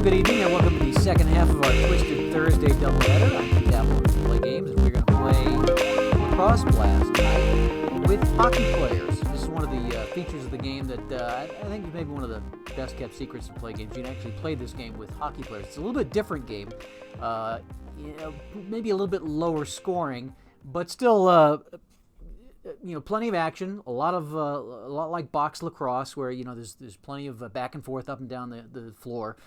good evening, and welcome to the second half of our Twisted Thursday doubleheader. I'm Pete Apple with Play Games, and we're going to play Lacrosse Blast tonight with hockey players. This is one of the features of the game that I think is maybe one of the best-kept secrets of Play Games. You can actually play this game with hockey players. It's a little bit different game, maybe a little bit lower scoring, but still plenty of action. A lot like box lacrosse, where there's plenty of back and forth up and down the floor.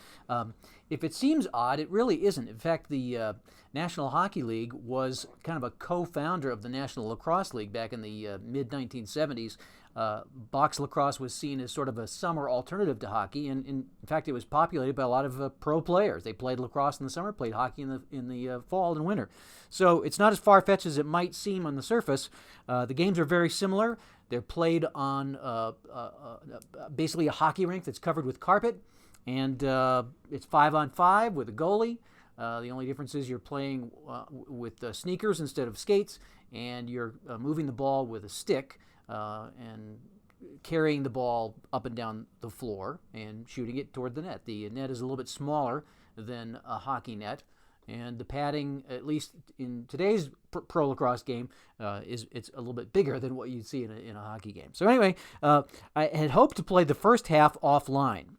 If it seems odd, it really isn't. In fact, the National Hockey League was kind of a co-founder of the National Lacrosse League back in the mid-1970s. Box lacrosse was seen as sort of a summer alternative to hockey, and in fact, it was populated by a lot of pro players. They played lacrosse in the summer, played hockey in the fall and winter. So it's not as far-fetched as it might seem on the surface. The games are very similar. They're played on basically a hockey rink that's covered with carpet, and it's 5-on-5 with a goalie. The only difference is you're playing with sneakers instead of skates, and you're moving the ball with a stick and carrying the ball up and down the floor and shooting it toward the net. The net is a little bit smaller than a hockey net, and the padding, at least in today's pro lacrosse game, it's a little bit bigger than what you'd see in a hockey game. So anyway, I had hoped to play the first half offline,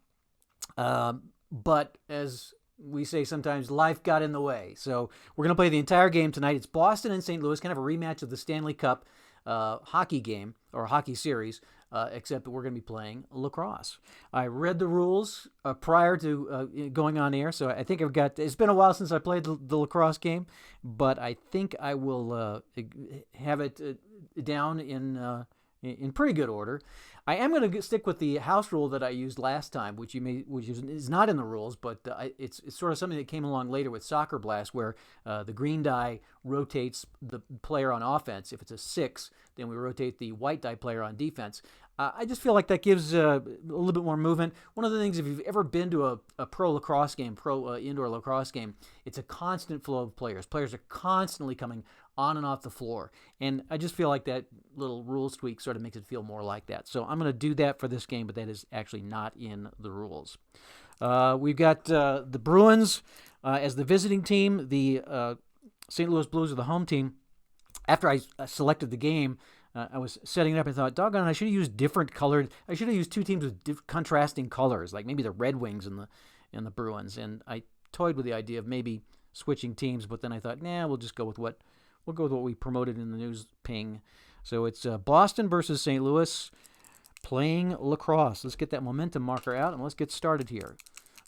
but as we say sometimes, life got in the way. So we're going to play the entire game tonight. It's Boston and St. Louis, kind of a rematch of the Stanley Cup hockey game or hockey series, except that we're going to be playing lacrosse. I read the rules prior to going on air, so I think it's been a while since I played the lacrosse game, but I think I will have it down in pretty good order. I am going to stick with the house rule that I used last time, which is not in the rules, but it's sort of something that came along later with Soccer Blast, where the green die rotates the player on offense. If it's a 6, then we rotate the white die player on defense. I just feel like that gives a little bit more movement. One of the things, if you've ever been to a pro lacrosse game, indoor lacrosse game, it's a constant flow of players. Players are constantly coming on and off the floor. And I just feel like that little rules tweak sort of makes it feel more like that. So I'm going to do that for this game, but that is actually not in the rules. We've got the Bruins as the visiting team. The St. Louis Blues are the home team. After I selected the game, I was setting it up and thought, doggone, I should have used different colored. I should have used two teams with contrasting colors, like maybe the Red Wings and the Bruins. And I toyed with the idea of maybe switching teams, but then I thought, we'll just go with what we promoted in the news ping. So it's Boston versus St. Louis playing lacrosse. Let's get that momentum marker out and let's get started here.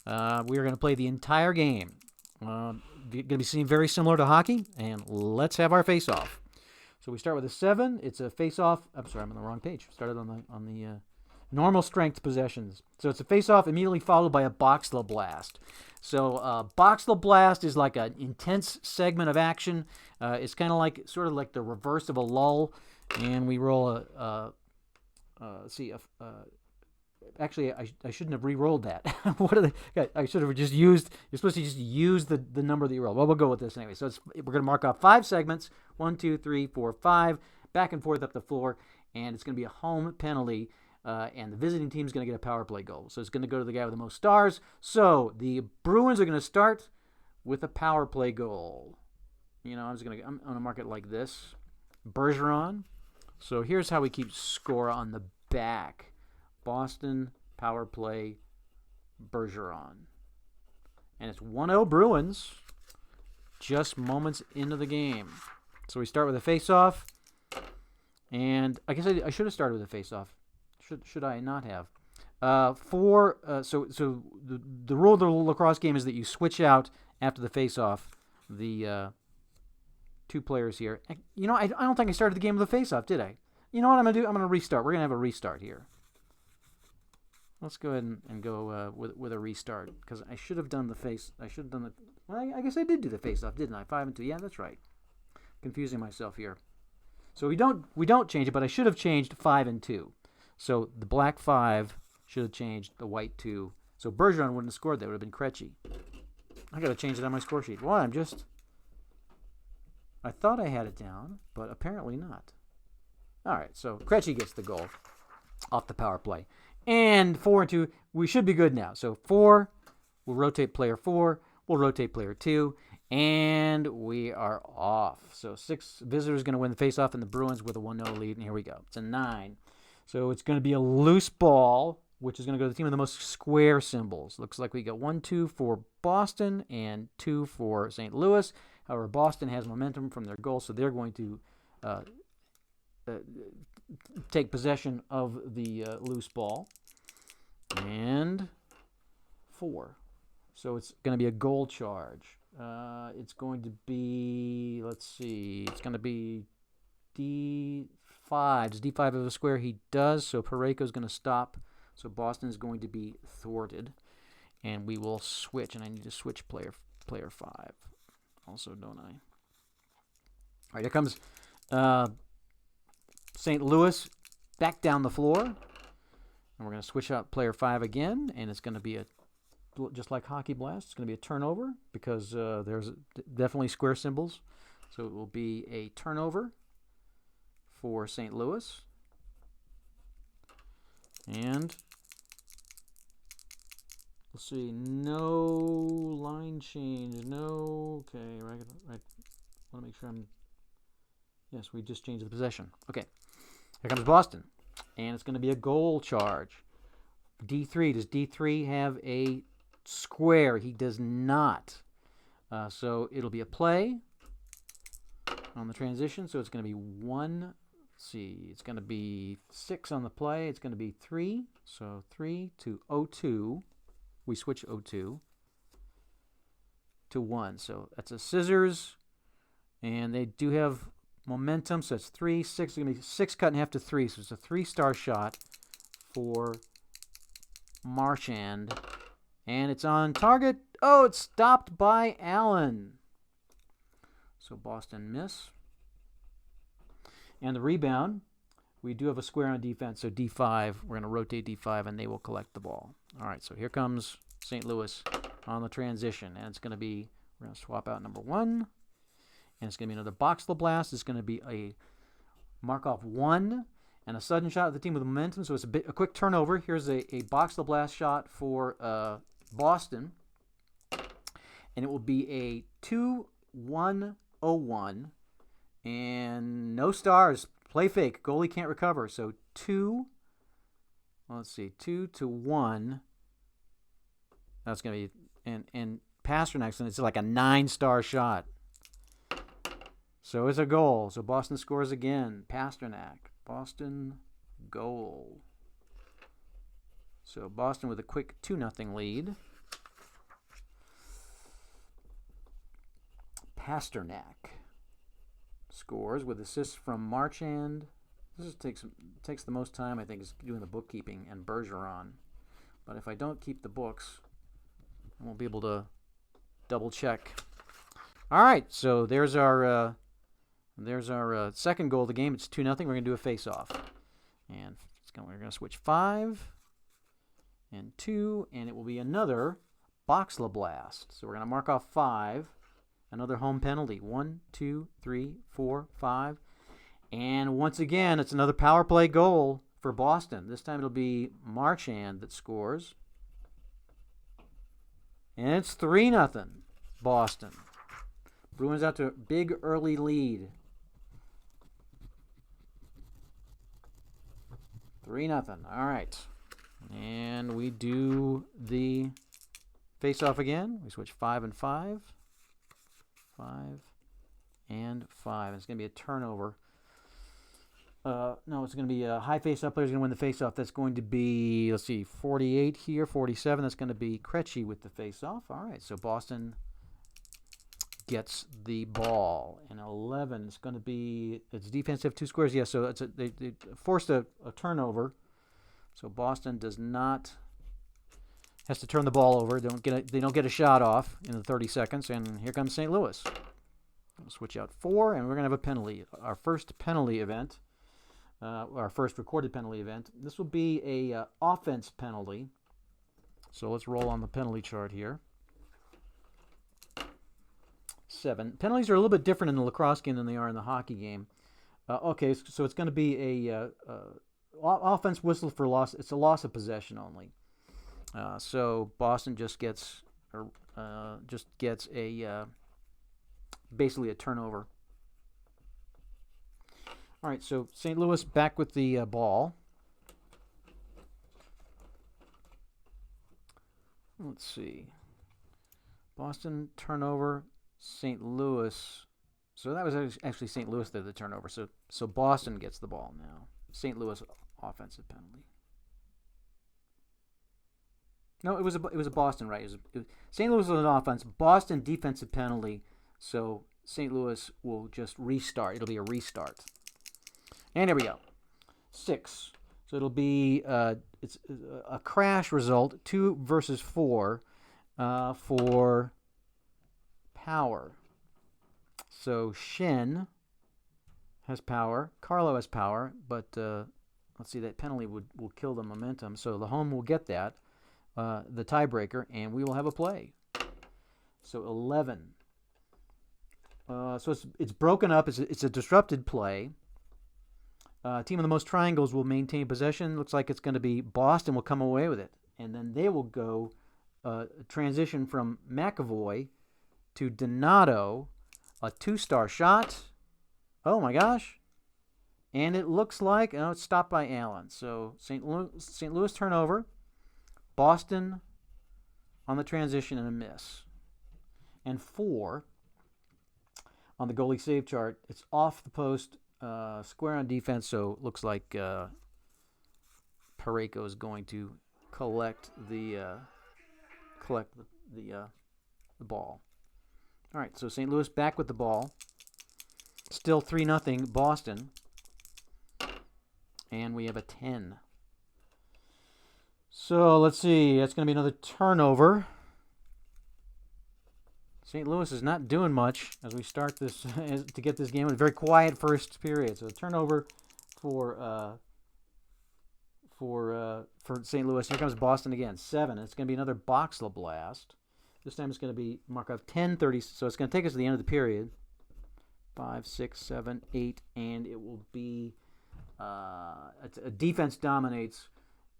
We are going to play the entire game. Going to be seen very similar to hockey, and let's have our face-off. So we start with a 7. It's a face-off. I'm sorry, I'm on the wrong page. Started on the normal strength possessions. So it's a face-off immediately followed by a boxel blast. So boxel blast is like an intense segment of action. It's kind of sort of like the reverse of a lull, and we roll actually, I shouldn't have re-rolled that. I should have just used. You're supposed to just use the number that you roll. Well, we'll go with this anyway. So we're going to mark off 5 segments: 1, 2, 3, 4, 5, back and forth up the floor, and it's going to be a home penalty. And the visiting team is going to get a power play goal. So it's going to go to the guy with the most stars. So the Bruins are going to start with a power play goal. I'm going to mark it like this. Bergeron. So here's how we keep score on the back. Boston power play Bergeron. And it's 1-0 Bruins just moments into the game. So we start with a face-off. And I guess I should have started with a face-off. Should I not have? So the rule of the lacrosse game is that you switch out after the face-off the 2 players here. I don't think I started the game with a face-off, did I? You know what I'm going to do? I'm going to restart. We're going to have a restart here. Let's go ahead and go with a restart, because I should have done the face. I should have done the. Well, I guess I did do the face-off, didn't I? 5 and 2. Yeah, that's right. Confusing myself here. So we don't change it, but I should have changed 5 and 2. So the black 5 should have changed the white 2. So Bergeron wouldn't have scored. That would have been Krejci. I got to change it on my score sheet. Why? I thought I had it down, but apparently not. All right, so Krejci gets the goal off the power play. And 4 and 2, we should be good now. So 4 We'll rotate player 4. We'll rotate player 2. And we are off. So 6 visitors going to win the face-off, and the Bruins with a 1-0 lead. And here we go. It's a 9. So it's going to be a loose ball, which is going to go to the team with the most square symbols. Looks like we got 1, 2 for Boston and 2 for St. Louis. However, Boston has momentum from their goal, so they're going to take possession of the loose ball. And 4. So it's going to be a goal charge. It's going to be, let's see, it's going to be D5. Does D5 have a square? He does, so Parayko's going to stop. So Boston is going to be thwarted. And we will switch, and I need to switch player 5 also, don't I? All right, here comes St. Louis back down the floor. And we're going to switch out player 5 again, and it's going to be just like Hockey Blast, it's going to be a turnover because there's definitely square symbols. So it will be a turnover for St. Louis. And let's see, no line change, no, okay, right. I want to make sure yes, we just changed the possession. Okay, here comes Boston, and it's going to be a goal charge. D3, does D3 have a square? He does not. So it'll be a play on the transition, so it's going to be 1, let's see, it's going to be 6 on the play, it's going to be 3, so 3 to 0-2. We switch 0-2 to 1. So that's a scissors, and they do have momentum, so it's 3, 6. It's going to be 6 cut in half to 3, so it's a 3-star shot for Marchand. And it's on target. Oh, it's stopped by Allen. So Boston miss. And the rebound, we do have a square on defense, so D5. We're going to rotate D5, and they will collect the ball. All right, so here comes St. Louis on the transition. And it's going to be, we're going to swap out number 1. And it's going to be another Boxler Blast. It's going to be a Markov 1 and a sudden shot of the team with momentum. So it's a quick turnover. Here's a Boxler Blast shot for Boston. And it will be a 2-1-0-1. And no stars. Play fake. Goalie can't recover. So 2 to 1. That's going to be, and Pasternak's, and it's like a 9-star shot. So it's a goal. So Boston scores again. Pasternak. Boston goal. So Boston with a quick 2-0 lead. Pasternak scores with assists from Marchand. This takes the most time, I think, is doing the bookkeeping, and Bergeron. But if I don't keep the books, I won't be able to double check. All right, so there's our second goal of the game. It's 2-0. We're going to do a face-off, and we're going to switch 5 and 2, and it will be another Boxler Blast. So we're going to mark off 5. Another home penalty. 1, 2, 3, 4, 5. And once again, it's another power play goal for Boston. This time it'll be Marchand that scores. And it's 3-0 Boston. Bruins out to a big early lead. 3-0. All right. And we do the face-off again. We switch 5 and 5. 5 and 5. It's going to be a turnover. No, it's going to be a high face-up player is going to win the face-off. That's going to be, let's see, 48 here, 47. That's going to be Krejci with the face-off. All right, so Boston gets the ball. And 11, it's going to be, it's defensive 2 squares. Yeah, so it's they forced a turnover. So Boston does not, has to turn the ball over. They don't get a shot off in the 30 seconds. And here comes St. Louis. We'll switch out 4, and we're going to have a penalty. Our first penalty event, our first recorded penalty event. This will be a offense penalty. So let's roll on the penalty chart here. 7. Penalties are a little bit different in the lacrosse game than they are in the hockey game. Okay, so it's going to be a offense whistle for loss. It's a loss of possession only. So Boston just gets just gets a basically a turnover. All right, so St. Louis back with the ball. Let's see. Boston turnover, St. Louis. So that was actually St. Louis that did the turnover. So Boston gets the ball now. St. Louis offensive penalty. No, it was a Boston, right? St. Louis was an offense. Boston defensive penalty. So St. Louis will just restart. It'll be a restart. And here we go. 6. So it'll be it's a crash result. 2 versus 4 for power. So Shin has power. Carlo has power. But let's see, that penalty will kill the momentum. So the home will get that, the tiebreaker, and we will have a play. So 11. So it's broken up. It's a disrupted play. Team of the most triangles will maintain possession. Looks like it's going to be Boston will come away with it. And then they will go transition from McAvoy to Donato. A 2-star shot. Oh, my gosh. And it looks like, it's stopped by Allen. So St. Louis turnover. Boston on the transition and a miss. And 4 on the goalie save chart. It's off the post. Square on defense, so it looks like Parayko is going to collect the ball. All right, so St. Louis back with the ball. Still 3-0 Boston, and we have a 10. So let's see. That's going to be another turnover. St. Louis is not doing much as we start this to get this game. A very quiet first period. So a turnover for St. Louis. Here comes Boston again. 7. It's going to be another Boxel blast. This time it's going to be Markov 10:30. So it's going to take us to the end of the period. 5, 6, 7, 8, and it will be a defense dominates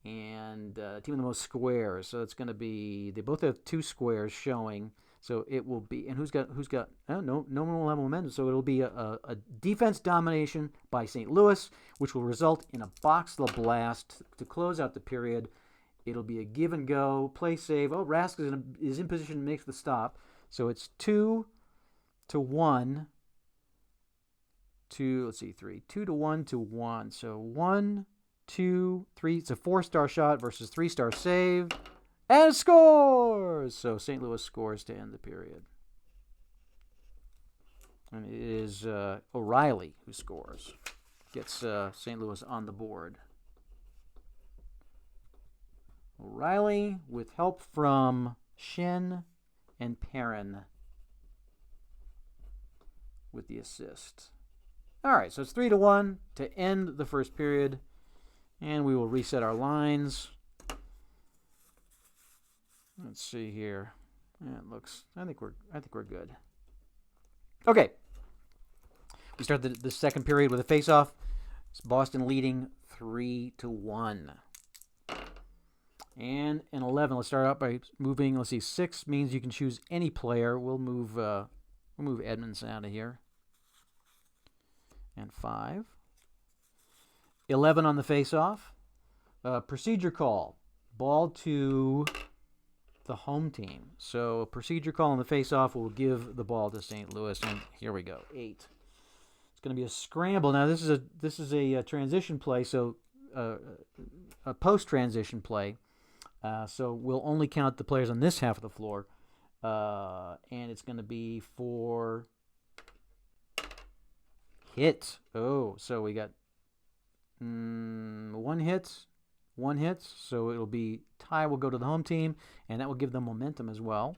and team of the most squares. So it's going to be they both have 2 squares showing. So it will be, and who's got? No one will have momentum. So it'll be a defense domination by St. Louis, which will result in a Boxel blast to close out the period. It'll be a give and go, play save. Oh, Rask is in position to make the stop. So it's 2-1 to 3. 2-1 to 1. So 1, 2, 3. It's a 4-star shot versus 3-star save. And scores! So St. Louis scores to end the period. And it is O'Reilly who scores. Gets St. Louis on the board. O'Reilly with help from Shin and Perrin with the assist. All right, so it's 3-1 to end the first period. And we will reset our lines. Let's see here. Yeah, it looks. I think we're good. Okay. We start the second period with a face-off. It's Boston leading 3-1. And in 11, let's start out by moving. Let's see. 6 means you can choose any player. We'll move Edmonds out of here. And 5. 11 on the face-off. Procedure call. Ball to the home team. So a procedure call on the face-off will give the ball to St. Louis, and here we go. 8. It's going to be a scramble. Now this is a transition play, so a post-transition play. So we'll only count the players on this half of the floor, and it's going to be for hit. Oh, so we got 1 hit. 1 hit, so it'll be tie will go to the home team, and that will give them momentum as well.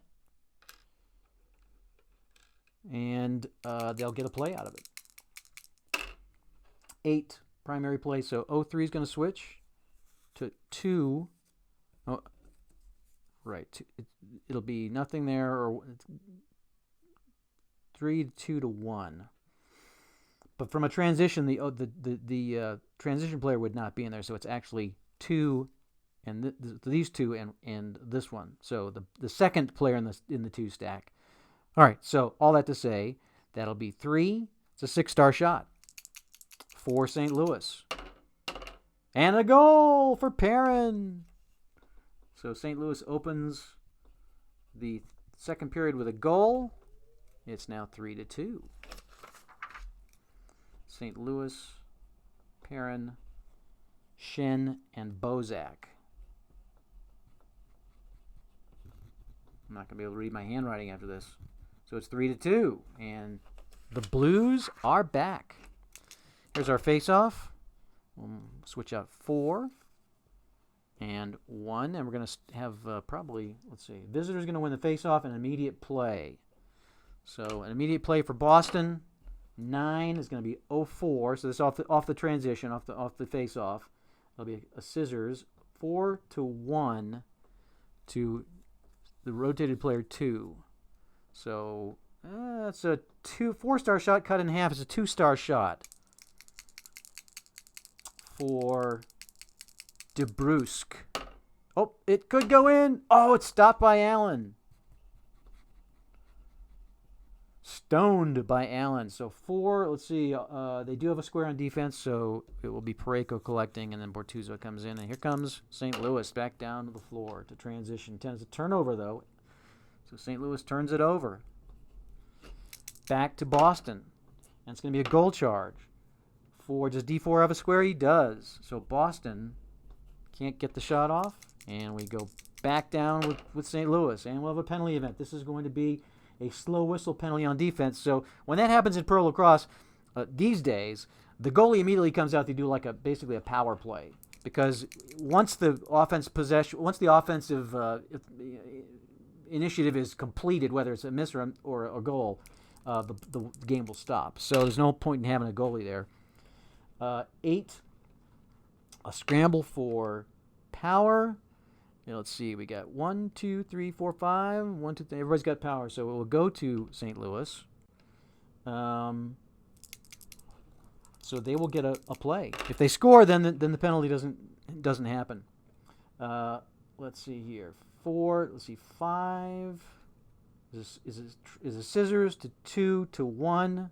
And they'll get a play out of it. 8 primary play, so 0-3 is going to switch to 2. Oh, right. It'll be nothing there, or 3-2 to 1. But from a transition, the transition player would not be in there, so it's actually 2 and these two and this one. So the second player in the 2 stack. All right. So all that to say, that'll be 3. It's a 6-star shot for St. Louis, and a goal for Perrin. So St. Louis opens the second period with a goal. It's now 3-2. St. Louis, Perrin, Shen, and Bozak. I'm not going to be able to read my handwriting after this. So it's 3-2, and the Blues are back. Here's our face-off. We'll switch out 4 and 1, and we're going to have probably, let's see, visitor's going to win the face-off and immediate play. So an immediate play for Boston. 9 is going to be 0-4. So this off the transition, off the face-off. It'll be a scissors. 4-1 to the rotated player 2. So that's a 4-star shot cut in half. It's a 2-star shot for DeBrusque. Oh, it could go in. Oh, it's stopped by Allen. Stoned by Allen. So 4, let's see, they do have a square on defense, so it will be Parayko collecting, and then Bortuzzo comes in. And here comes St. Louis back down to the floor to transition. 10 is a turnover, though. So St. Louis turns it over. Back to Boston. And it's going to be a goal charge. Does D4 have a square? He does. So Boston can't get the shot off. And we go back down with St. Louis. And we'll have a penalty event. This is going to be a slow whistle penalty on defense. So when that happens in pro lacrosse these days, the goalie immediately comes out to do basically a power play, because once the offensive initiative is completed, whether it's a miss or a goal, the game will stop. So there's no point in having a goalie there. 8, a scramble for power. Let's see, we got 1, 2, 3, 4, 5. 1, 2, 3. Everybody's got power, so it will go to St. Louis. So they will get a play. If they score, then the penalty doesn't happen. Let's see here. 4. Let's see, 5. Is a scissors to 2-1.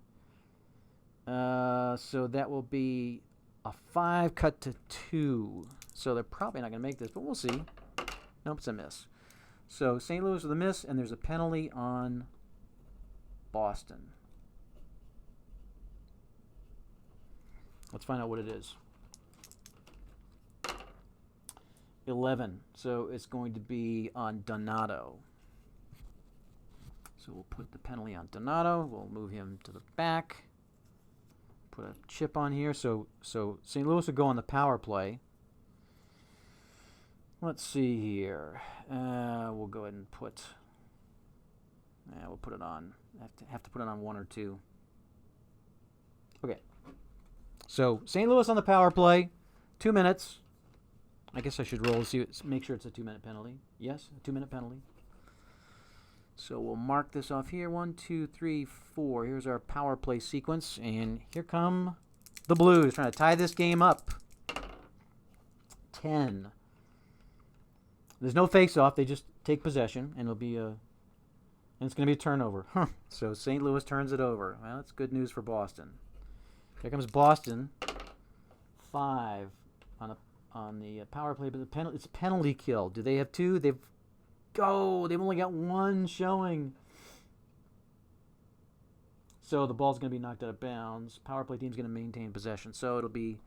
So that will be a 5 cut to 2. So they're probably not going to make this, but we'll see. Nope, it's a miss. So St. Louis with a miss, and there's a penalty on Boston. Let's find out what it is. 11. So it's going to be on Donato. So we'll put the penalty on Donato. We'll move him to the back. Put a chip on here. So St. Louis will go on the power play. Let's see here. We'll go ahead and put. We'll put it on. Have to put it on 1 or 2. Okay. So St. Louis on the power play. 2 minutes. I guess I should roll to make sure it's a 2-minute penalty. Yes, a 2-minute penalty. So we'll mark this off here. 1, 2, 3, 4. Here's our power play sequence, and here come the Blues trying to tie this game up. 10. There's no face-off. They just take possession, and it's going to be a turnover. So St. Louis turns it over. Well, that's good news for Boston. Here comes Boston. 5 on the power play, but it's a penalty kill. Do they have 2? They've only got 1 showing. So the ball's going to be knocked out of bounds. Power play team's going to maintain possession. So it'll be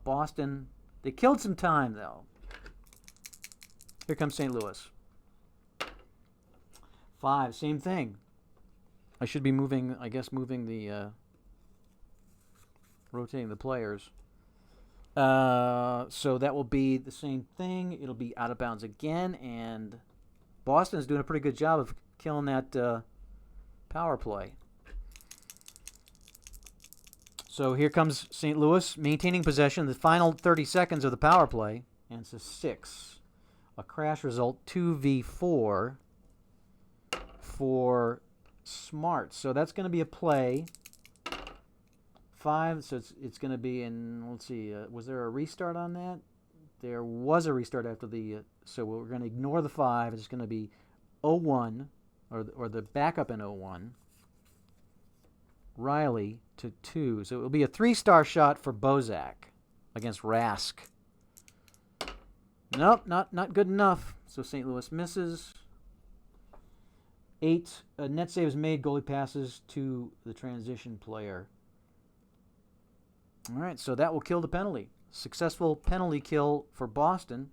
Boston. They killed some time, though. Here comes St. Louis. 5, same thing. I should be moving the rotating the players. So that will be the same thing. It'll be out of bounds again, and Boston is doing a pretty good job of killing that power play. So here comes St. Louis maintaining possession the final 30 seconds of the power play, and it's a 6. A crash result, 2v4 for Smart. So that's going to be a play. 5, so it's going to be in, let's see, was there a restart on that? there was a restart after the, so we're going to ignore the 5. It's going to be 0-1, or the backup in 0-1. Riley to 2. So it will be a 3-star shot for Bozak against Rask. Nope, not good enough. So St. Louis misses. 8 net saves made, goalie passes to the transition player. All right, so that will kill the penalty. Successful penalty kill for Boston,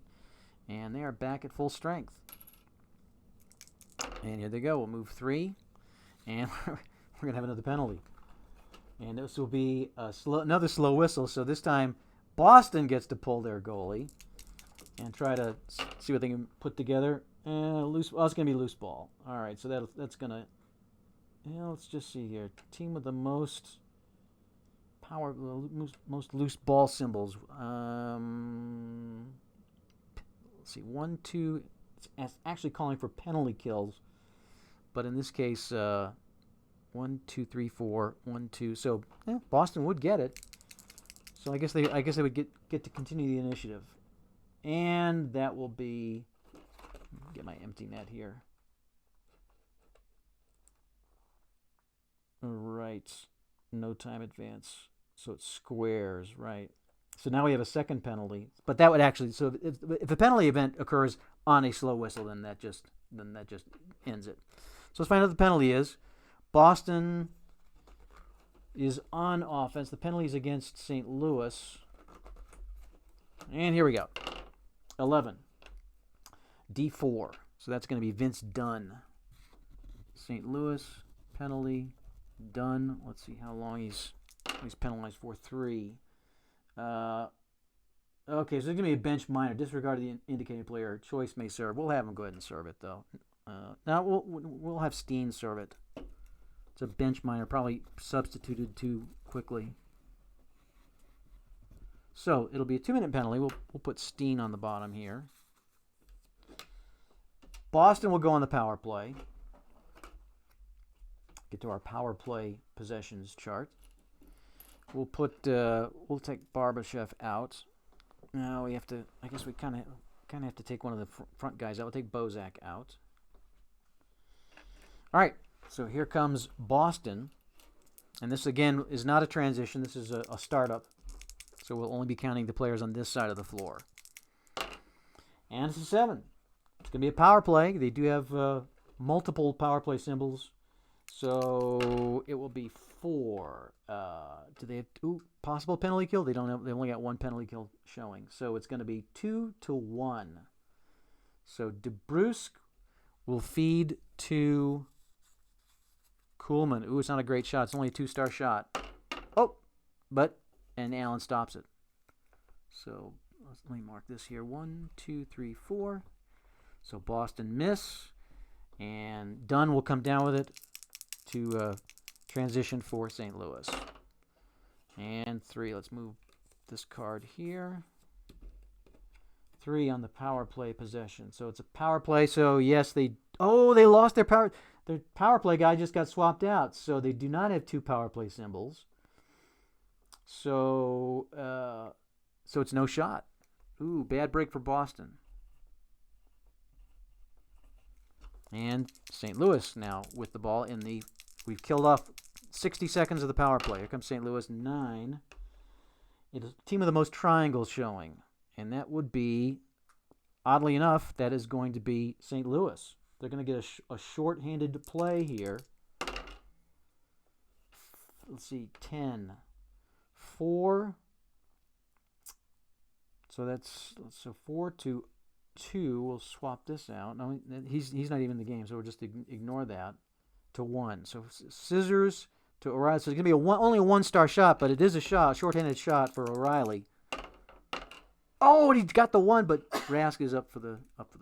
and they are back at full strength. And here they go. We'll move 3, and we're going to have another penalty. And this will be another slow whistle, so this time Boston gets to pull their goalie and try to see what they can put together. Loose. Well, it's going to be loose ball. All right, so that's going to... let's just see here. Team with the most power, most loose ball symbols. Let's see, 1, 2. It's actually calling for penalty kills, but in this case, 1, 2, 3, 4, 1, 2. So Boston would get it. So I guess they would get to continue the initiative, and that will be. Get my empty net here. All right, no time advance. So it's squares, right? So now we have a second penalty, but that would actually, so if a penalty event occurs on a slow whistle, then that just ends it. So let's find out what the penalty is. Boston is on offense. The penalty is against St. Louis, and here we go. 11. D4. So that's going to be Vince Dunn. St. Louis penalty. Dunn. Let's see how long he's penalized for. 3. Okay, so there's going to be a bench minor. Disregard the indicated player. Choice may serve. We'll have him go ahead and serve it, though. Now we'll have Steen serve it. It's a bench minor, probably substituted too quickly. So it'll be a 2-minute penalty. We'll put Steen on the bottom here. Boston will go on the power play. Get to our power play possessions chart. We'll take Barbashev out. Now we have to. I guess we kind of have to take one of the front guys out. We'll take Bozak out. All right. So here comes Boston, and this again is not a transition. This is a startup. So we'll only be counting the players on this side of the floor. And it's a 7. It's going to be a power play. They do have multiple power play symbols. So it will be 4. Do they have possible penalty kill? They don't have. They only got 1 penalty kill showing. So it's going to be 2-1. So DeBrusque will feed to Kuhlman. Ooh, it's not a great shot. It's only a 2-star shot. And Allen stops it. So let me mark this here. 1, 2, 3, 4. So Boston miss, and Dunn will come down with it to transition for St. Louis. And 3. Let's move this card here. 3 on the power play possession. So it's a power play. So yes, they lost their power. Their power play guy just got swapped out. So they do not have 2 power play symbols. So it's no shot. Ooh, bad break for Boston. And St. Louis now with the ball in the. We've killed off 60 seconds of the power play. Here comes St. Louis. 9. It is a team with the most triangles showing. And that would be, oddly enough, that is going to be St. Louis. They're going to get a short-handed play here. Let's see, 10. 4. So 4-2. We'll swap this out. No, he's not even in the game, so we'll just ignore that. To 1. So scissors to O'Reilly. So it's going to be only a 1-star shot, but it is a shot, short-handed shot for O'Reilly. Oh, he got the 1, but Rask is up for the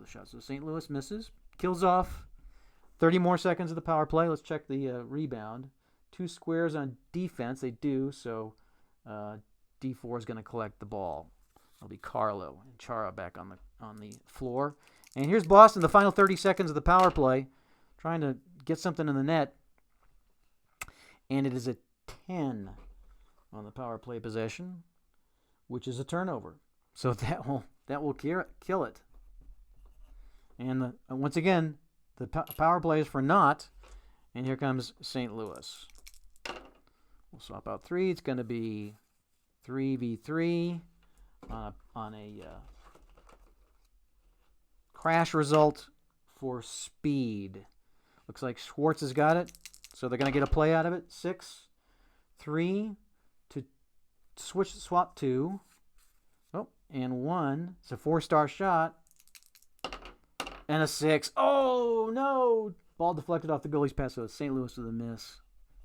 shot. So St. Louis misses, kills off 30 more seconds of the power play. Let's check the rebound. 2 squares on defense. They do, so D4 is going to collect the ball. It'll be Carlo and Chara back on the floor. And here's Boston, the final 30 seconds of the power play, trying to get something in the net. And it is a 10 on the power play possession, which is a turnover. So that will kill it. And once again, the power play is for naught. And here comes St. Louis. We'll swap out 3. It's going to be 3v3 on a crash result for speed. Looks like Schwartz has got it. So they're going to get a play out of it. 6, 3 to swap 2. Oh, and 1. It's a 4-star shot. And a 6. Oh, no. Ball deflected off the goalie's pass, so St. Louis with a miss.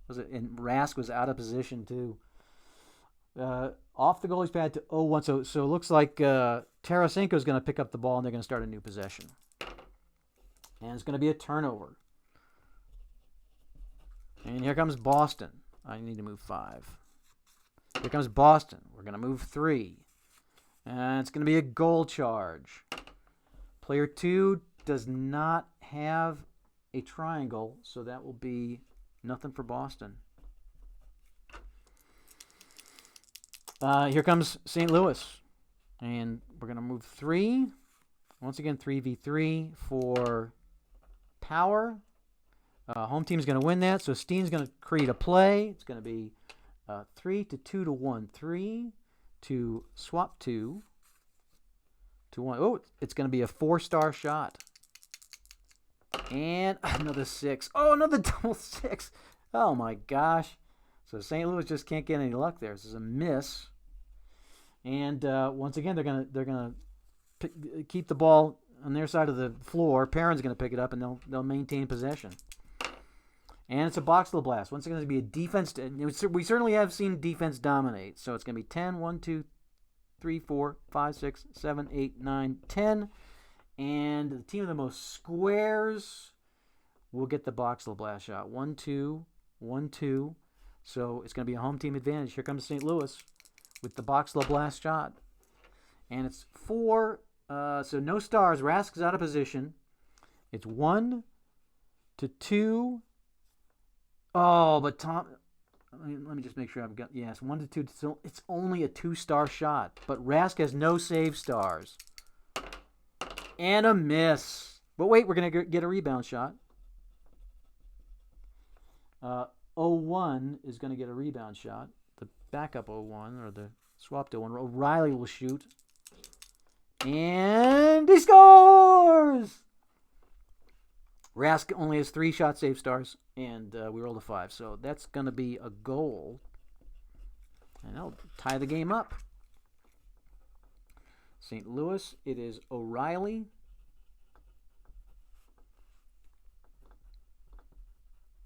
And Rask was out of position, too. Off the goalie's pad to 0-1. So it looks like Tarasenko is going to pick up the ball, and they're going to start a new possession. And it's going to be a turnover. And here comes Boston. I need to move 5. Here comes Boston. We're going to move 3. And it's going to be a goal charge. Player 2 does not have a triangle, so that will be nothing for Boston. Here comes St. Louis. And we're going to move 3. Once again, 3v3 for power. Home team is going to win that, so Steen's going to create a play. It's going to be 3 to 2 to 1. 3 to swap 2 to 1. Oh, it's going to be a 4-star shot. And another 6. Oh, another double 6. Oh, my gosh. So St. Louis just can't get any luck there. This is a miss. And once again, they're gonna keep the ball on their side of the floor. Perrin's going to pick it up, and they'll maintain possession. And it's a box blast. Once again, it's going to be a defense. We certainly have seen defense dominate. So it's going to be 10, 1, 2, 3, 4, 5, 6, 7, 8, 9, 10. And the team with the most squares will get the box blast shot. 1, 2, 1, 2. So it's going to be a home team advantage. Here comes St. Louis with the box blast shot. And it's 4. So no stars. Rask is out of position. It's 1 to 2. Oh, but Tom, let me just make sure I've got, yes, 1 to 2. So it's only a 2-star shot, but Rask has no save stars. And a miss. But wait, we're going to get a rebound shot. 0-1 is going to get a rebound shot. The backup 0-1, or the swap to 1. O'Reilly will shoot. And he scores! Rask only has 3 shot save stars, and we rolled a 5. So that's going to be a goal. And that'll tie the game up. St. Louis, it is O'Reilly.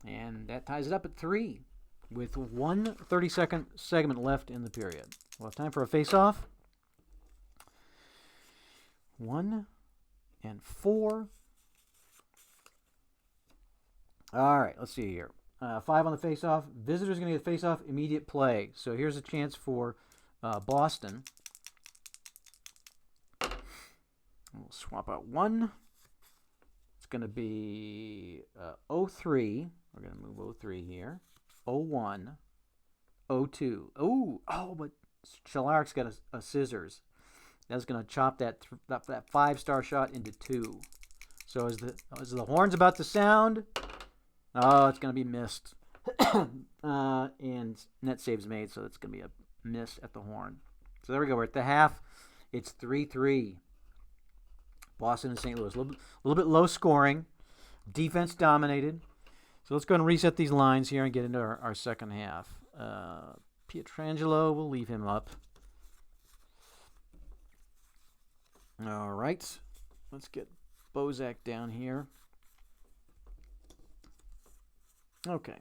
And that ties it up at 3 with 1 30-second segment left in the period. We'll have time for a face-off. 1 and 4. All right, let's see here. 5 on the face-off. Visitors going to get face-off, immediate play. So here's a chance for Boston. We'll swap out 1. It's going to be 0-3. We're going to move 0-3 here. 0-1. 0-2. Oh, but Shalaric's got a scissors. That's going to chop that 5-star shot into 2. So as the horn's about to sound, it's going to be missed. And net saves made, so it's going to be a miss at the horn. So there we go. We're at the half. It's 3-3. Boston and St. Louis. A little bit low scoring. Defense dominated. So let's go ahead and reset these lines here and get into our second half. Pietrangelo, we'll leave him up. All right. Let's get Bozak down here. Okay.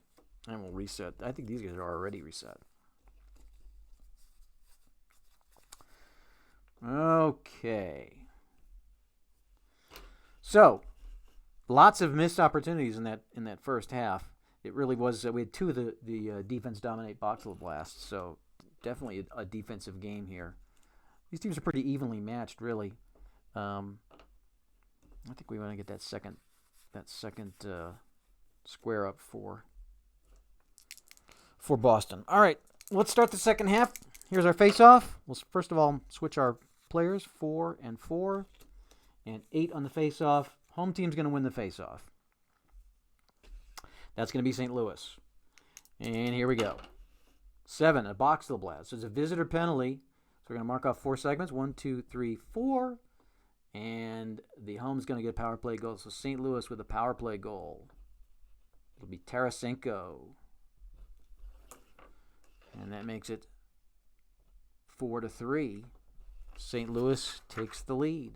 And we'll reset. I think these guys are already reset. Okay. So, lots of missed opportunities in that first half. It really was. We had 2 of the defense dominate boxel blasts. So definitely a defensive game here. These teams are pretty evenly matched, really. I think we want to get that second square up for Boston. All right, let's start the second half. Here's our face-off. We'll first of all switch our players, 4 and 4, and 8 on the face-off. Home team's going to win the face-off. That's going to be St. Louis. And here we go. 7, a boxel blast. So it's a visitor penalty. So we're going to mark off 4 segments. 1, 2, 3, 4. And the home's going to get a power play goal. So St. Louis with a power play goal. It'll be Tarasenko. And that makes it 4-3. St. Louis takes the lead.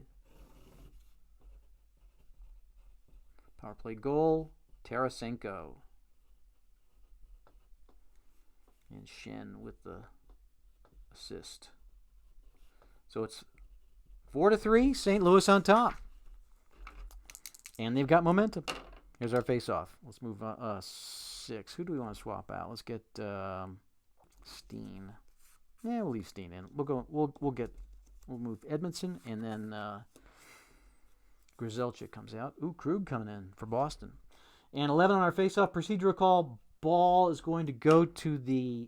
Power play goal, Tarasenko. And Shen with the assist. So it's 4-3, St. Louis on top. And they've got momentum. Here's our face-off. Let's move 6. Who do we want to swap out? Let's get Steen. Yeah, we'll leave Steen in. We'll move Edmondson, and then Grzelcyk comes out. Ooh, Krug coming in for Boston. And 11 on our face-off procedural call. Ball is going to go to the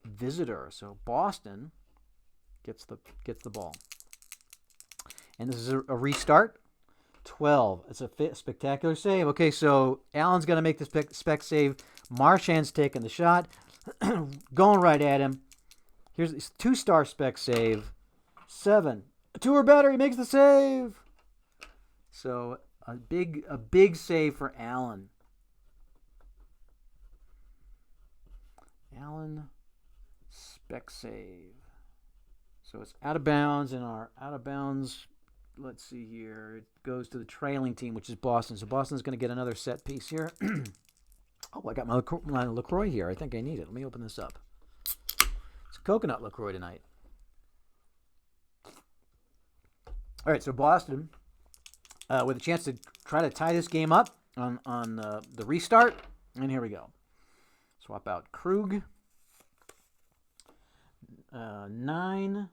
visitor. So Boston gets the ball. And this is a restart. 12. It's a spectacular save. Okay, so Allen's going to make the spec save. Marchand's taking the shot. Going right at him. Here's this 2-star spec save. 7. 2 or better. He makes the save. So a big save for Allen. Allen spec save. So it's out of bounds, and our out of bounds, let's see here, it goes to the trailing team, which is Boston. So Boston's going to get another set piece here. Oh, I got my LaCroix here. I think I need it. Let me open this up. It's coconut LaCroix tonight. All right, so Boston with a chance to try to tie this game up on the restart. And here we go. Swap out Krug. 9.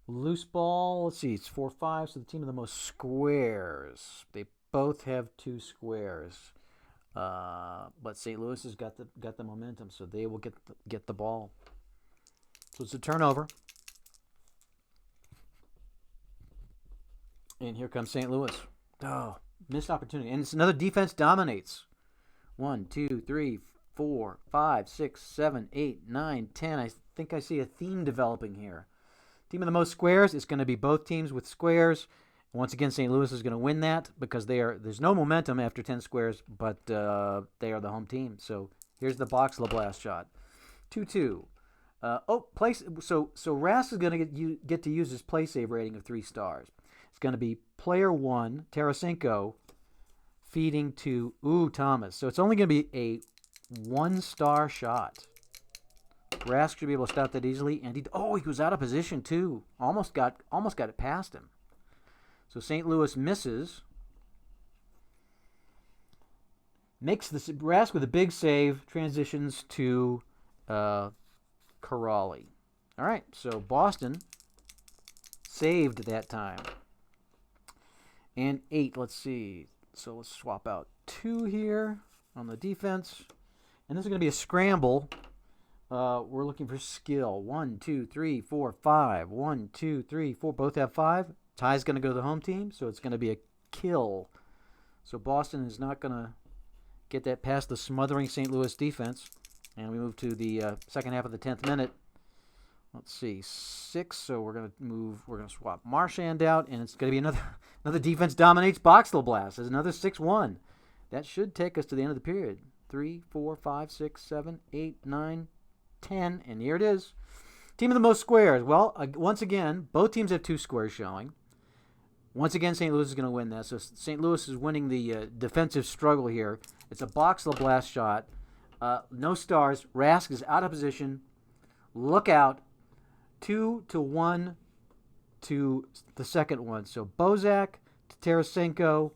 Loose ball. Let's see. It's 4-5. So the team of the most squares. They both have 2 squares. But St. Louis has got the momentum, so they will get the ball. So it's a turnover. And here comes St. Louis. Oh, missed opportunity. And it's another defense dominates. 1, 2, 3, 4, 5, 6, 7, 8, 9, 10. I think I see a theme developing here. Team of the most squares is going to be both teams with squares. Once again, St. Louis is going to win that because there's no momentum after 10 squares, but they are the home team. So here's the box LeBlast shot. 2-2. So Rask is going to get to use his play save rating of 3 stars. It's going to be player 1, Tarasenko, feeding to Thomas. So it's only going to be a 1-star shot. Rask should be able to stop that easily, and he was out of position too. Almost got it past him. So St. Louis misses. Makes the Rask with a big save. Transitions to Kuraly. All right, so Boston saved that time. And 8, let's see. So let's swap out 2 here on the defense. And this is going to be a scramble. We're looking for skill. 1, 2, 3, 4, 5. 1, 2, 3, 4. Both have 5. Tie's going to go to the home team, so it's going to be a kill. So Boston is not going to get that past the smothering St. Louis defense. And we move to the second half of the 10th minute. Let's see, 6. So we're going to swap Marchand out, and it's going to be another defense dominates Boxtel Blast. There's another 6-1. That should take us to the end of the period. 3, 4, 5, 6, 7, 8, 9, 10, and here it is. Team of the most squares. Well, once again, both teams have 2 squares showing. Once again, St. Louis is going to win this. So St. Louis is winning the defensive struggle here. It's a Boxtel Blast shot. No stars. Rask is out of position. Look out. 2-1 to the second one. So Bozak to Tarasenko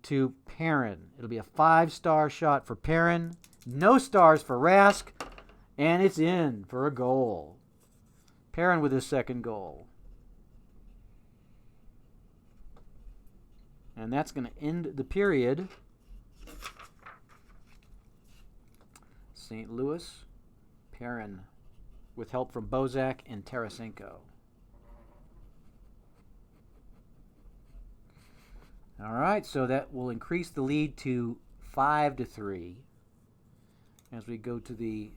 to Perrin. It'll be a 5-star shot for Perrin. No stars for Rask. And it's in for a goal. Perrin with his second goal. And that's going to end the period. St. Louis, Perrin with help from Bozak and Tarasenko. All right, so that will increase the lead to 5-3 as we go to the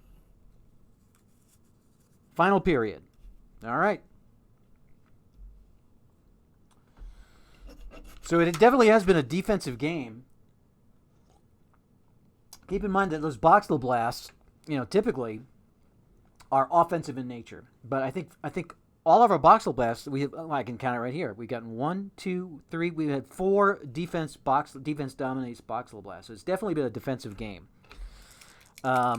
final period. All right. So it definitely has been a defensive game. Keep in mind that those Boxtel blasts, typically are offensive in nature. But I think all of our Boxtel blasts, I can count it right here. We've gotten 1, 2, 3. We've had 4 defense dominates Boxtel blasts. So it's definitely been a defensive game. Not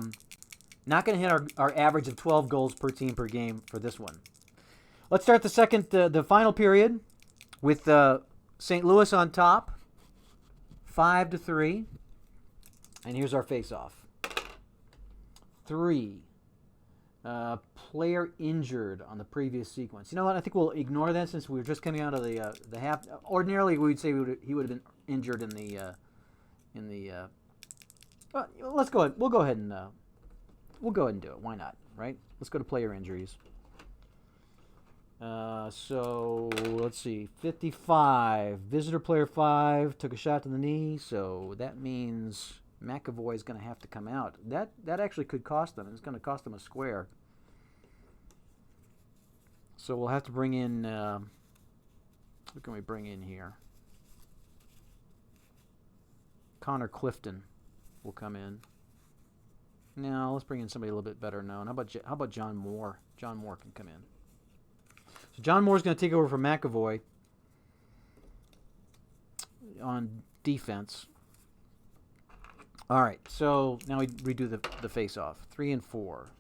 going to hit our average of 12 goals per team per game for this one. Let's start the final period with St. Louis on top, 5-3. And here's our face-off. 3. Player injured on the previous sequence. You know what? I think we'll ignore that since we were just coming out of the half. Ordinarily, we would say he would have been injured in the. Let's go ahead. We'll go ahead and do it. Why not? Right? Let's go to player injuries. So let's see. 55. Visitor player 5 took a shot to the knee. So that means McAvoy is going to have to come out. That actually could cost them. It's going to cost them a square. So we'll have to bring in. What can we bring in here? Connor Clifton will come in. No, let's bring in somebody a little bit better known. How about John Moore? John Moore can come in. So John Moore's going to take over from McAvoy on defense. All right, so now we redo the face-off. 3 and 4.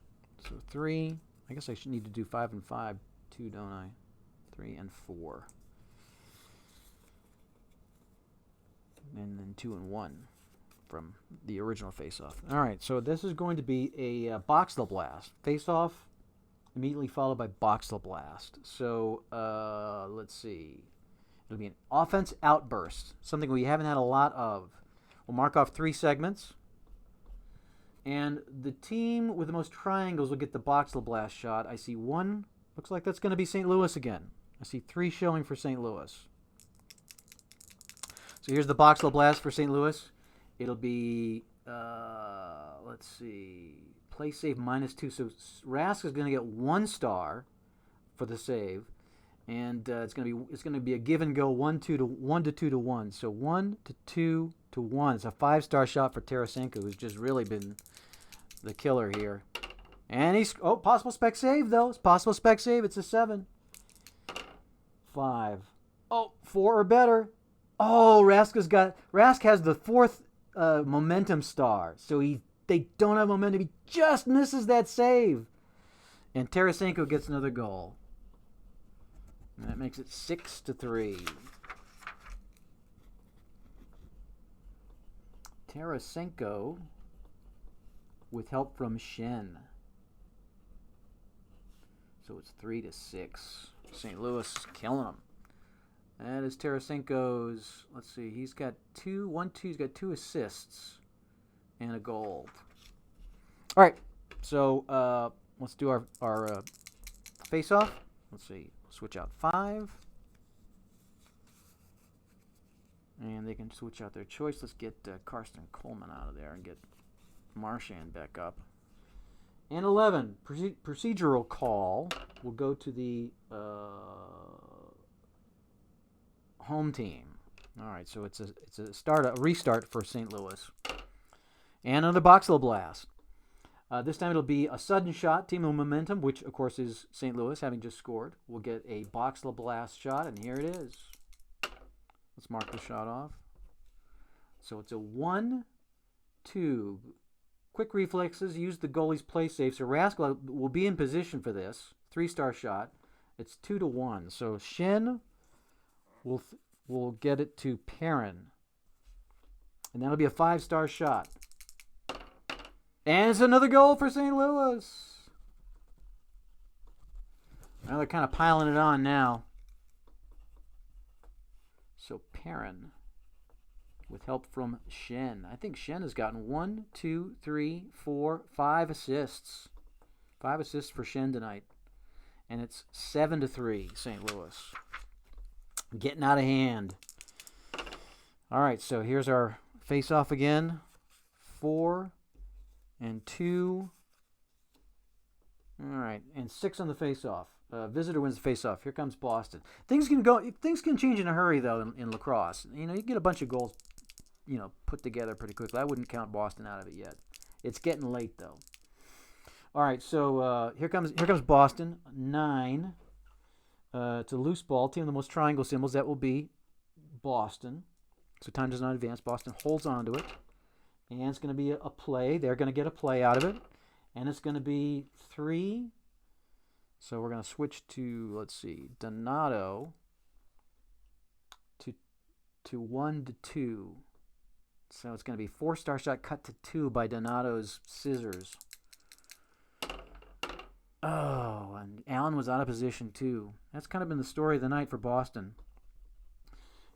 So 3. I guess I should need to do 5 and 5 too, don't I? 3 and 4. And then 2 and 1 from the original face-off. All right, so this is going to be a Boxtel blast. Face-off immediately followed by Boxtel blast. So let's see. It'll be an offense outburst, something we haven't had a lot of. We'll mark off 3 segments. And the team with the most triangles will get the Boxtel blast shot. I see 1. Looks like that's going to be St. Louis again. I see 3 showing for St. Louis. So here's the Boxtel blast for St. Louis. It'll be, let's see, play save -2. So Rask is going to get 1 star for the save. And it's going to be a give and go 1-2 to 1-2 to 1. So 1-2 to 1. It's a 5-star shot for Tarasenko, who's just really been the killer here. And he's possible spec save though. It's possible spec save. It's a 7. 5. 4 or better. Rask has the 4th momentum star. So they don't have momentum. He just misses that save. And Tarasenko gets another goal. And that makes it 6-3. Tarasenko with help from Shen. So it's 3-6. St. Louis killing him. That is Tarasenko's. Let's see. He's got 2 assists and a goal. All right. So let's do our face-off. Let's see. Switch out 5. And they can switch out their choice. Let's get Karsten Coleman out of there and get Marchand back up. And 11, procedural call will go to the home team. All right, so it's a restart for St. Louis. And another Boxtel blast. This time it'll be a sudden shot, team of momentum, which of course is St. Louis, having just scored. We'll get a Boxtel blast shot, and here it is. Let's mark the shot off. So it's a 1-2. Quick reflexes, use the goalie's play safe. So Rask will be in position for this 3-star shot. It's 2-1. So Shen will get it to Perrin, and that'll be a 5-star shot. And it's another goal for St. Louis. Now they're kind of piling it on now. So Perrin with help from Shen. I think Shen has gotten 1, 2, 3, 4, 5 assists. 5 assists for Shen tonight. And it's 7-3, St. Louis. Getting out of hand. All right, so here's our face-off again. 4 and 2. All right, and 6 on the face-off. Visitor wins the face-off. Here comes Boston. Things can change in a hurry though in lacrosse. You get a bunch of goals, put together pretty quickly. I wouldn't count Boston out of it yet. It's getting late though. All right, so here comes Boston. 9. It's a loose ball. Team of the most triangle symbols. That will be Boston. So time does not advance. Boston holds on to it, and it's going to be a play. They're going to get a play out of it, and it's going to be 3. So we're going to switch to, let's see, Donato to 1-2. So it's going to be 4-star shot cut to 2 by Donato's scissors. Oh, and Allen was out of position too. That's kind of been the story of the night for Boston.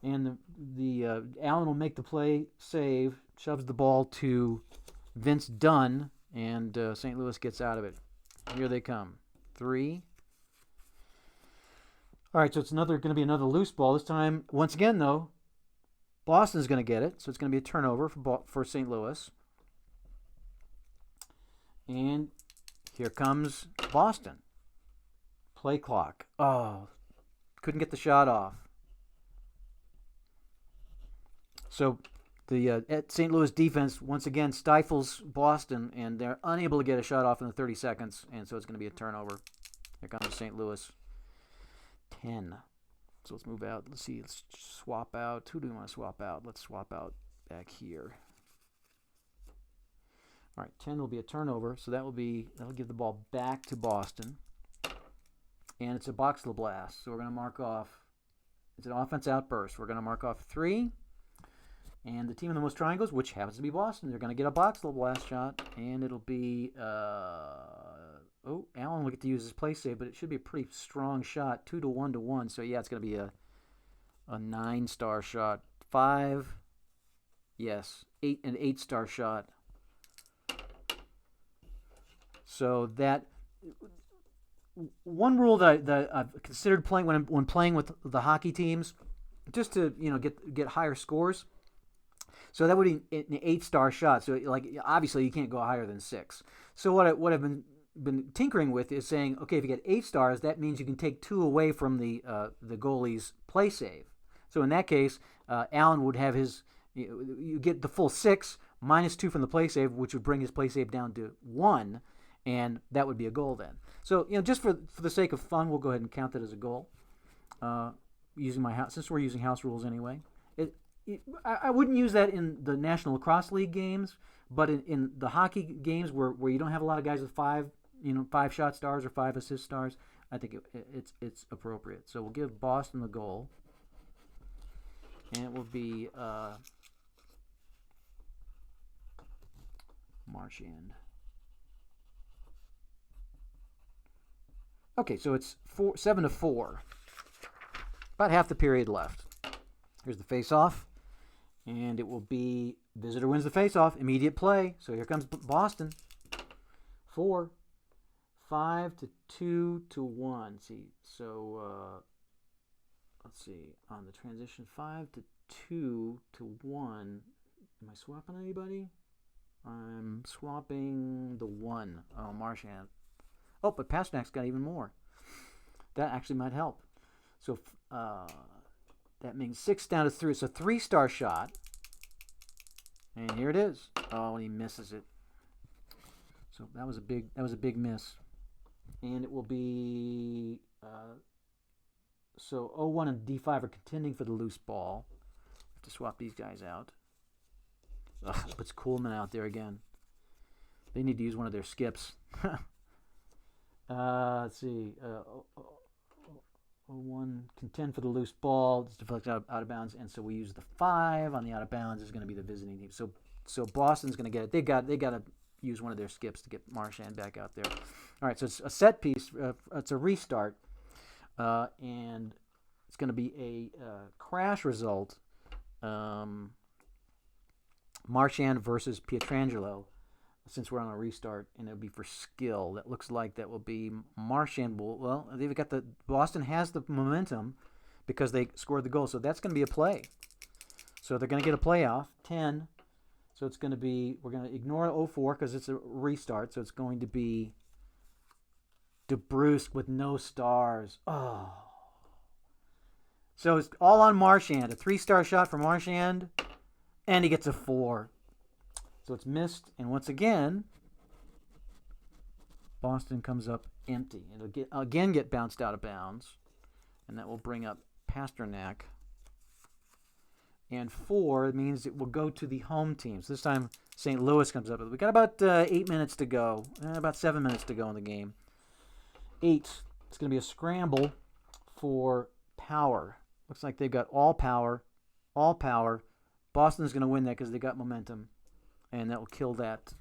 And the Allen will make the play save, shoves the ball to Vince Dunn, and St. Louis gets out of it. Here they come. 3. All right, so it's going to be another loose ball. This time, once again, though, Boston's going to get it. So it's going to be a turnover for St. Louis. And here comes Boston. Play clock. Oh, couldn't get the shot off. So the St. Louis defense once again stifles Boston, and they're unable to get a shot off in the 30 seconds, and so it's going to be a turnover. Here comes St. Louis. 10. So let's move out. Let's see. Let's swap out. Who do we want to swap out? Let's swap out back here. All right, 10 will be a turnover, so that'll give the ball back to Boston, and it's a boxel blast. So we're going to mark off. It's an offense outburst. We're going to mark off 3. And the team of the most triangles, which happens to be Boston, they're going to get a boxel blast shot, and it'll be, Allen will get to use his play save, but it should be a pretty strong shot, 2-1-1. So yeah, it's going to be a 9-star shot. 5, yes, 8 an 8-star shot. So that one rule that I've considered playing when playing with the hockey teams, just to get higher scores. So that would be an 8-star shot. So obviously you can't go higher than 6. So what I've been tinkering with is saying, okay, if you get 8 stars, that means you can take 2 away from the goalie's play save. So in that case, Allen would have his. You get the full 6 minus 2 from the play save, which would bring his play save down to 1, and that would be a goal then. So just for the sake of fun, we'll go ahead and count that as a goal. Using my house, since we're using house rules anyway. I wouldn't use that in the National Lacrosse League games, but in the hockey games where you don't have a lot of guys with 5 shot stars or 5 assist stars, I think it's appropriate. So we'll give Boston the goal, and it will be Marchand. Okay, so it's 7-4. About half the period left. Here's the face-off. And it will be visitor wins the face-off. Immediate play. So here comes Boston. 4. 5-2-1. See, so let's see. On the transition, 5-2-1. Am I swapping anybody? I'm swapping the 1. Oh, Marchand. Oh, but Pasternak's got even more. That actually might help. So that means 6 down to 3. It's a 3-star shot. And here it is. Oh, and he misses it. So that was a big miss. And it will be so 0-1 and D5 are contending for the loose ball. Have to swap these guys out. Ugh, puts Kuhlman out there again. They need to use one of their skips. Let's see. 0-1 contend for the loose ball. It's deflected out of bounds, and so we use the 5 on the out of bounds. Is going to be the visiting team. So Boston's going to get it. They got to use one of their skips to get Marchand back out there. All right, so it's a set piece. It's a restart, and it's going to be a crash result. Marchand versus Pietrangelo. since we're on a restart, and it'll be for skill. That looks like that will be Marchand. Well, they've got the Boston has the momentum because they scored the goal, so that's going to be a play. So they're going to get a playoff 10. So it's going to be, we're going to ignore 0-4 because it's a restart. So it's going to be DeBrusque with no stars. Oh. So it's all on Marchand. A 3-star shot for Marchand, and he gets a 4. So it's missed, and once again, Boston comes up empty. It'll again get bounced out of bounds, and that will bring up Pasternak. And 4 means it will go to the home team. So this time St. Louis comes up. We got about 8 minutes to go. About 7 minutes to go in the game. 8. It's going to be a scramble for power. Looks like they've got all power. All power. Boston's going to win that because they got momentum. And that will kill that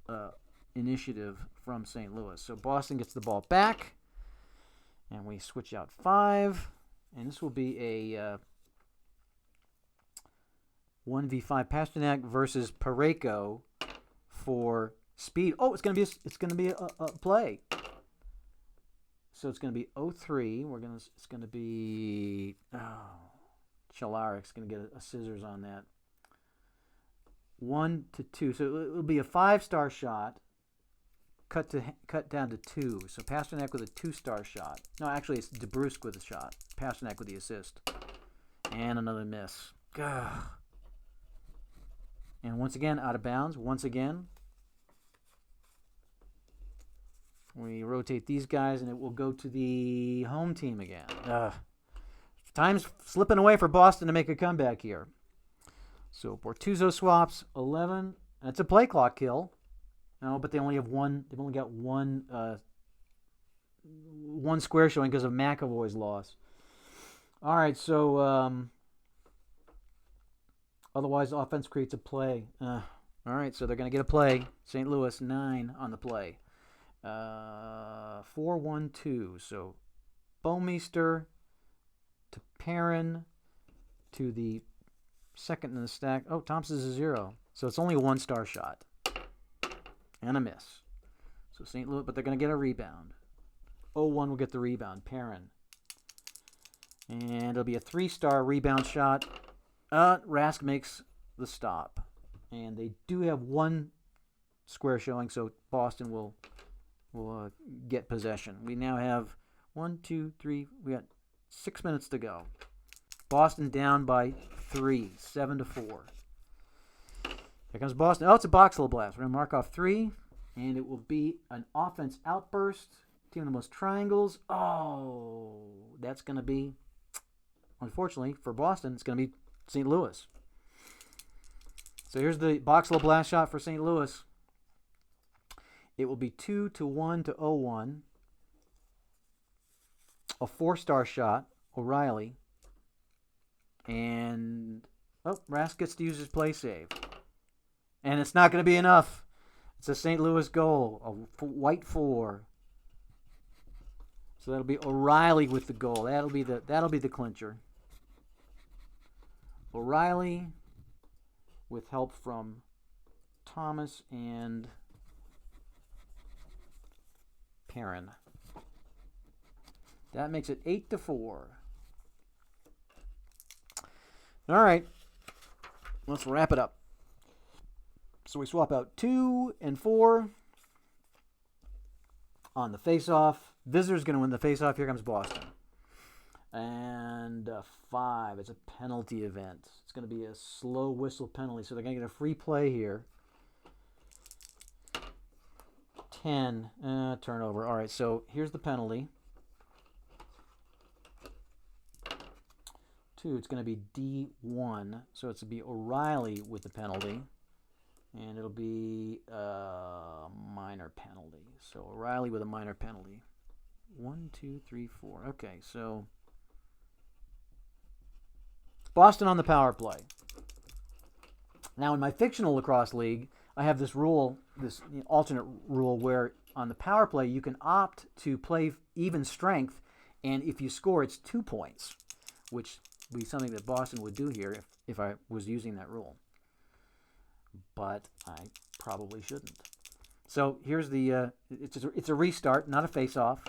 initiative from St. Louis. So Boston gets the ball back. And we switch out 5. And this will be a 1v5 Pasternak versus Parayko for speed. Oh, it's gonna be a play. So it's gonna be 0-3. It's gonna be Chalarek's gonna get a scissors on that. 1-2. So it'll be a 5-star shot. Cut down to 2. So Pasternak with a 2-star shot. No, actually it's DeBrusque with a shot. Pasternak with the assist. And another miss. Gah. And once again, out of bounds. Once again, we rotate these guys, and it will go to the home team again. Time's slipping away for Boston to make a comeback here. So Bortuzzo swaps 11. That's a play clock kill. No, but they only have one. They've only got one square showing because of McAvoy's loss. All right, so. Otherwise, offense creates a play. All right, so they're going to get a play. St. Louis, 9 on the play. 4-1-2. So Bouwmeester to Perrin to the second in the stack. Oh, Thompson's a 0. So it's only a 1-star shot. And a miss. So St. Louis, but they're going to get a rebound. 0-1 will get the rebound. Perrin. And it'll be a 3-star rebound shot. Rask makes the stop. And they do have 1 square showing, so Boston will get possession. We now have 1, 2, 3. We got 6 minutes to go. Boston down by 3, 7-4. Here comes Boston. Oh, it's a Boxel blast. We're going to mark off 3, and it will be an offense outburst. Team of the most triangles. Oh, that's going to be, unfortunately, for Boston, it's going to be St. Louis. So here's the Boxel blast shot for St. Louis. It will be 2-1 to 0-1. A 4-star shot, O'Reilly. And, Rask gets to use his play save. And it's not going to be enough. It's a St. Louis goal, a white 4. So that'll be O'Reilly with the goal. That'll be the clincher. O'Reilly with help from Thomas and Perrin. That makes it 8-4. All right. Let's wrap it up. So we swap out 2 and 4 on the face-off. Visitor's going to win the face-off. Here comes Boston. And 5. It's a penalty event. It's going to be a slow whistle penalty. So they're going to get a free play here. 10. Turnover. All right, so here's the penalty. 2. It's going to be D1. So it's going to be O'Reilly with the penalty. And it'll be a minor penalty. So O'Reilly with a minor penalty. 1, 2, 3, 4. Okay, so Boston on the power play. Now, in my fictional lacrosse league, I have this rule, this alternate rule, where on the power play you can opt to play even strength, and if you score, it's 2 points, which would be something that Boston would do here if I was using that rule. But I probably shouldn't. So here's the it's a restart, not a face-off.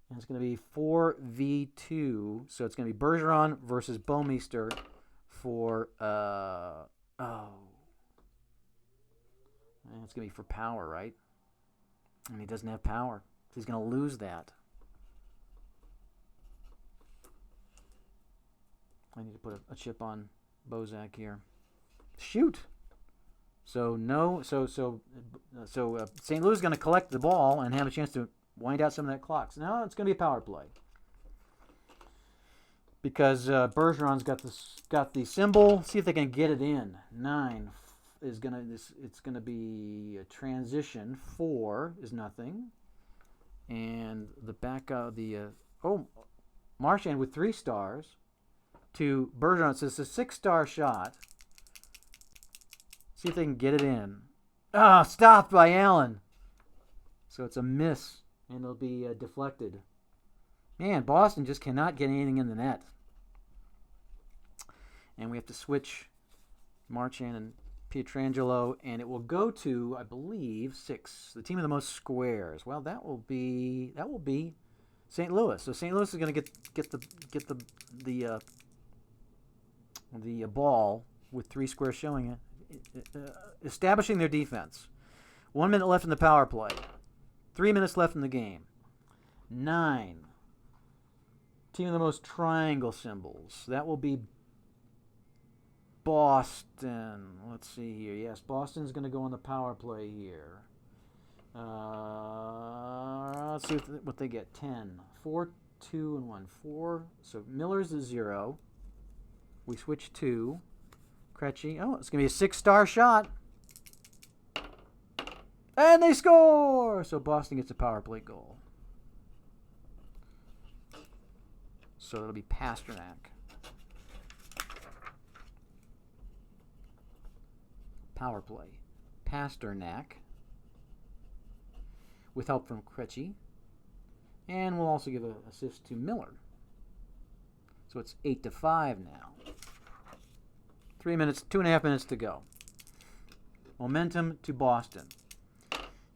And it's going to be 4v2. So it's going to be Bergeron versus Bouwmeester for and it's going to be for power, right? And he doesn't have power. So he's going to lose that. I need to put a chip on Bozak here. Shoot. So no. So St. Louis is going to collect the ball and have a chance to wind out some of that clock. So now it's going to be a power play because Bergeron's got the symbol. See if they can get it in. 9 is gonna it's gonna be a transition. 4 is nothing, and the back of the Marchand with 3 stars to Bergeron. So it's a 6-star shot. See if they can get it in. Stopped by Allen. So it's a miss, and it'll be deflected. Man, Boston just cannot get anything in the net. And we have to switch Marchand and Pietrangelo, and it will go to, I believe, 6. The team of the most squares. Well, that will be St. Louis. So St. Louis is going to get the ball with 3 squares showing it, establishing their defense. 1 minute left in the power play. 3 minutes left in the game. 9. Team of the most triangle symbols. That will be Boston. Let's see here. Yes, Boston's going to go on the power play here. Let's see what they get. 10. 4, 2, and 1. 4. So Miller's a 0. We switch to Krejci. Oh, it's going to be a 6-star shot. And they score! So Boston gets a power play goal. So it'll be Pasternak. Power play. Pasternak. With help from Krejci. And we'll also give an assist to Miller. So it's 8-5 now. 3 minutes, 2.5 minutes to go. Momentum to Boston.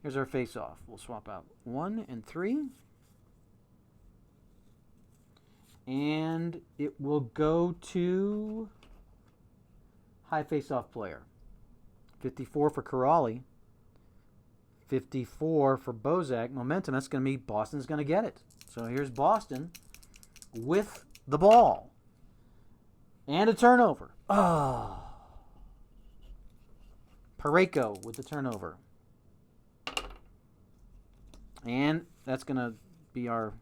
Here's our face-off. We'll swap out 1 and 3. And it will go to high face-off player. 54 for Corrali. 54 for Bozak. Momentum, that's going to be Boston's going to get it. So here's Boston with the ball. And a turnover. Parayko with the turnover. And that's going to be our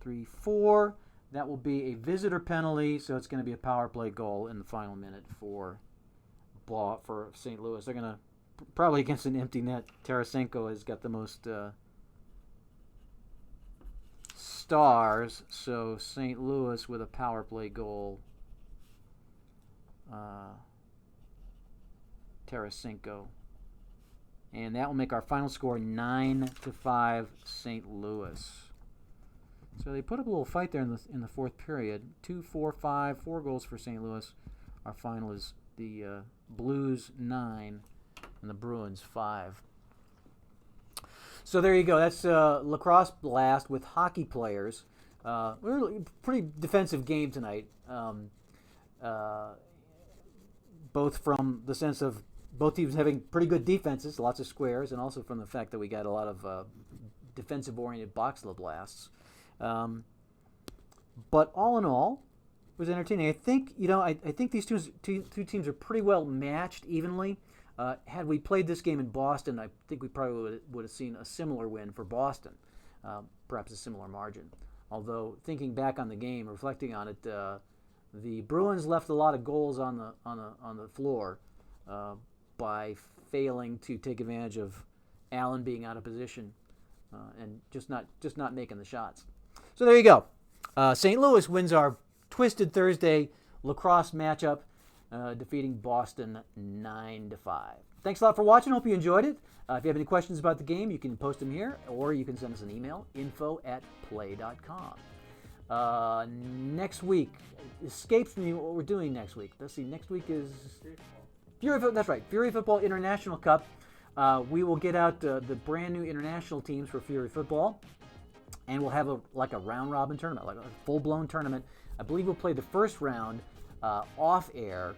3-4. That will be a visitor penalty, so it's going to be a power play goal in the final minute for St. Louis. They're going to probably against an empty net. Tarasenko has got the most stars, so St. Louis with a power play goal. Tarasenko. And that will make our final score 9-5 St. Louis. So they put up a little fight there in the fourth period. 2, 4, 5, 4 goals for St. Louis. Our final is the Blues 9 and the Bruins 5. So there you go. That's Lacrosse Blast with hockey players. Really pretty defensive game tonight. Both from the sense of both teams having pretty good defenses, lots of squares, and also from the fact that we got a lot of defensive-oriented box blasts. But all in all, it was entertaining. I think I think these two teams are pretty well matched evenly. Had we played this game in Boston, I think we probably would have seen a similar win for Boston, perhaps a similar margin. Although thinking back on the game, reflecting on it, the Bruins left a lot of goals on the floor by failing to take advantage of Allen being out of position and just not making the shots. So there you go. St. Louis wins our Twisted Thursday lacrosse matchup, defeating Boston 9-5. Thanks a lot for watching. Hope you enjoyed it. If you have any questions about the game, you can post them here, or you can send us an email, info@plaay.com. Next week, escapes me what we're doing next week. Let's see, next week is Fury Football. That's right, Fury Football International Cup. We will get out the brand new international teams for Fury Football, and we'll have a round robin tournament, like a full blown tournament. I believe we'll play the first round off air.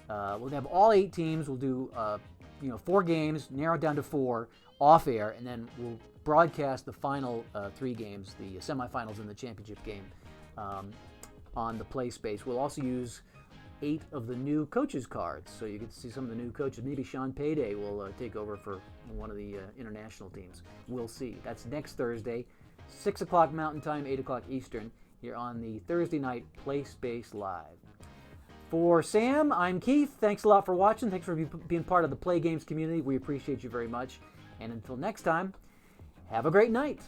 We'll have all 8 teams. We'll do 4 games, narrowed down to 4 off air, and then we'll broadcast the final 3 games, the semifinals and the championship game, on the Play Space. We'll also use 8 of the new coaches cards, so you get to see some of the new coaches. Maybe Sean Payday will take over for one of the international teams. We'll see. That's next Thursday, 6 o'clock Mountain Time, 8 o'clock Eastern, here on the Thursday night Play Space Live. For Sam, I'm Keith. Thanks a lot for watching. Thanks for being part of the Play Games community. We appreciate you very much. And until next time, have a great night.